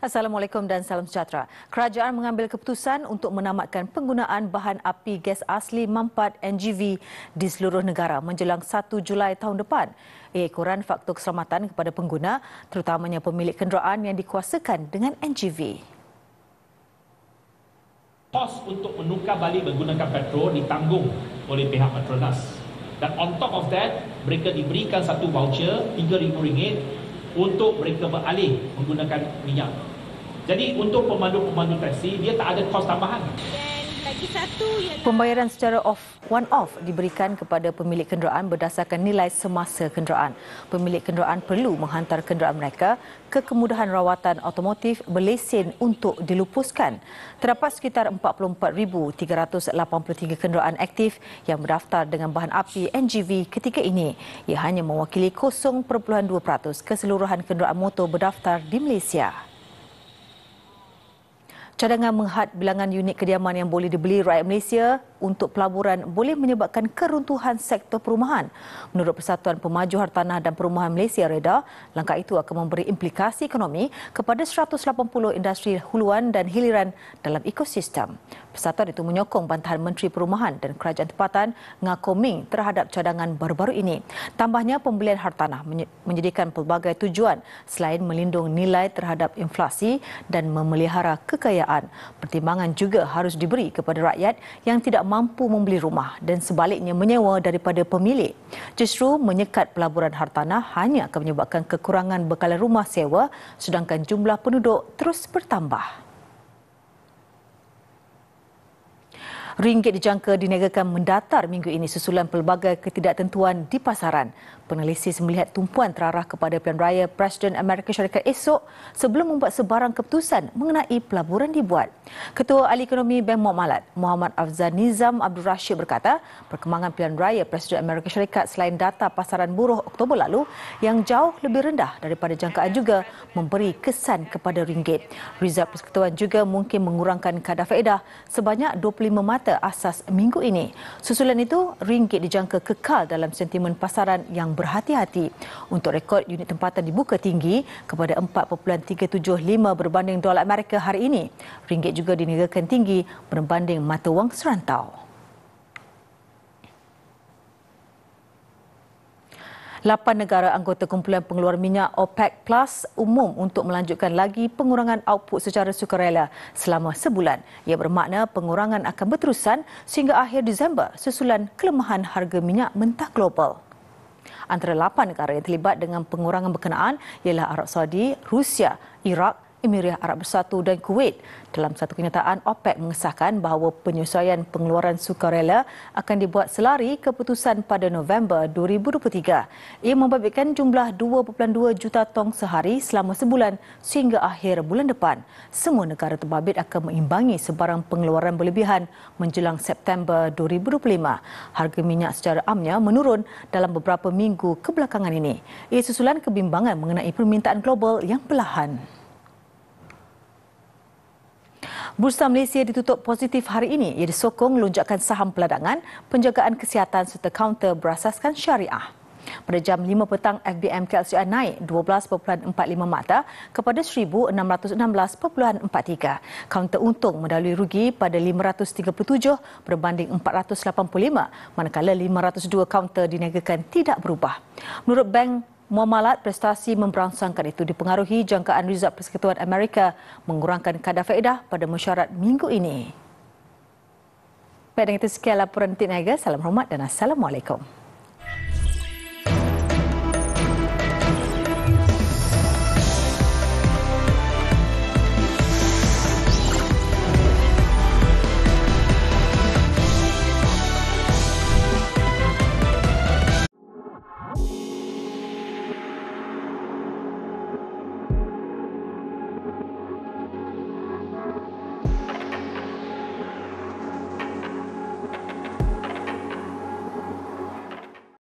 Assalamualaikum dan salam sejahtera. Kerajaan mengambil keputusan untuk menamatkan penggunaan bahan api gas asli mampat NGV di seluruh negara menjelang 1 Julai tahun depan. Ia ukuran faktor keselamatan kepada pengguna, terutamanya pemilik kenderaan yang dikuasakan dengan NGV. Kos untuk menukar balik menggunakan petrol ditanggung oleh pihak Petronas. Dan on top of that, mereka diberikan satu voucher RM3,000 untuk mereka beralih menggunakan minyak. Jadi untuk pemandu-pemandu taksi, dia tak ada kos tambahan. Pembayaran secara one-off diberikan kepada pemilik kenderaan berdasarkan nilai semasa kenderaan. Pemilik kenderaan perlu menghantar kenderaan mereka ke kemudahan rawatan automotif berlesen untuk dilupuskan. Terdapat sekitar 44,383 kenderaan aktif yang berdaftar dengan bahan api NGV ketika ini. Ia hanya mewakili 0.2% keseluruhan kenderaan motor berdaftar di Malaysia. Cadangan menghad bilangan unit kediaman yang boleh dibeli rakyat Malaysia untuk pelaburan boleh menyebabkan keruntuhan sektor perumahan. Menurut Persatuan Pemaju Hartanah dan Perumahan Malaysia (REDA), langkah itu akan memberi implikasi ekonomi kepada 180 industri huluan dan hiliran dalam ekosistem. Persatuan itu menyokong bantahan Menteri Perumahan dan Kerajaan Tempatan Ngah Ming terhadap cadangan baru-baru ini. Tambahnya, pembelian hartanah menyediakan pelbagai tujuan selain melindung nilai terhadap inflasi dan memelihara kekayaan. Pertimbangan juga harus diberi kepada rakyat yang tidak mampu membeli rumah dan sebaliknya menyewa daripada pemilik. Justru menyekat pelaburan hartanah hanya akan menyebabkan kekurangan bekalan rumah sewa sedangkan jumlah penduduk terus bertambah. Ringgit dijangka diniagakan mendatar minggu ini susulan pelbagai ketidaktentuan di pasaran. Penalisis melihat tumpuan terarah kepada pilihan raya Presiden Amerika Syarikat esok sebelum membuat sebarang keputusan mengenai pelaburan dibuat. Ketua Ahli Ekonomi Bank Muamalat, Muhammad Afzal Nizam Abdul Rashid berkata, perkembangan pilihan raya Presiden Amerika Syarikat selain data pasaran buruh Oktober lalu yang jauh lebih rendah daripada jangkaan juga memberi kesan kepada ringgit. Rizal Persekutuan juga mungkin mengurangkan kadar faedah sebanyak 25 mata asas minggu ini. Susulan itu, ringgit dijangka kekal dalam sentimen pasaran yang berhati-hati. Untuk rekod, unit tempatan dibuka tinggi kepada 4.375 berbanding dolar Amerika hari ini. Ringgit juga diniagakan tinggi berbanding mata wang serantau. 8 negara anggota kumpulan pengeluar minyak OPEC Plus umum untuk melanjutkan lagi pengurangan output secara sukarela selama sebulan. Ia bermakna pengurangan akan berterusan sehingga akhir Disember susulan kelemahan harga minyak mentah global. Antara 8 negara yang terlibat dengan pengurangan berkenaan ialah Arab Saudi, Rusia, Iraq, Emirat Arab Bersatu dan Kuwait. Dalam satu kenyataan, OPEC mengesahkan bahawa penyesuaian pengeluaran sukarela akan dibuat selari keputusan pada November 2023. Ia membabitkan jumlah 2.2 juta tong sehari selama sebulan sehingga akhir bulan depan. Semua negara terbabit akan mengimbangi sebarang pengeluaran berlebihan menjelang September 2025. Harga minyak secara amnya menurun dalam beberapa minggu kebelakangan ini. Ia susulan kebimbangan mengenai permintaan global yang perlahan. Bursa Malaysia ditutup positif hari ini. Ia disokong lonjakan saham peladangan, penjagaan kesihatan serta kaunter berasaskan syariah. Pada jam 5 petang, FBM KLCR naik 12.45 mata kepada 1,616.43. Kaunter untung mendalui rugi pada 537 berbanding 485, manakala 502 kaunter diniagakan tidak berubah. Menurut Bank Muamalat, prestasi memberangsangkan itu dipengaruhi jangkaan Rizal Persekutuan Amerika mengurangkan kadar faedah pada mesyuarat minggu ini. Baik, dengan itu sekian laporan Detik Niaga. Salam hormat dan Assalamualaikum.